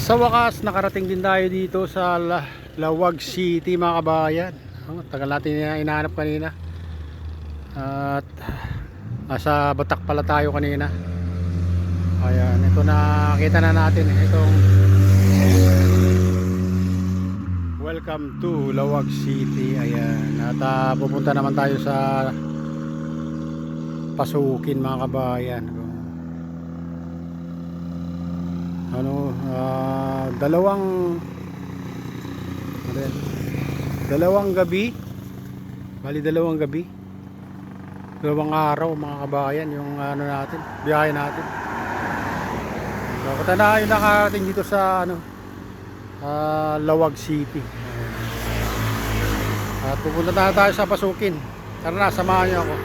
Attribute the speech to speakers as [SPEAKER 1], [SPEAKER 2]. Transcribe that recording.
[SPEAKER 1] Sa wakas, nakarating din tayo dito sa Lawag City mga kabayan. Tagal natin inahanap kanina. At nasa Batak pala tayo kanina. Ayan, ito nakita na natin. Itong welcome to Lawag City. Ayan, at pupunta naman tayo sa pasukin mga kabayan. Dalawang gabi, dalawang araw mga kabayan yung natin, biyahe natin. So, punta na yung nakarating dito sa Lawag City. At pupunta na tayo sa pasukin. Tara na, samahan niyo ako.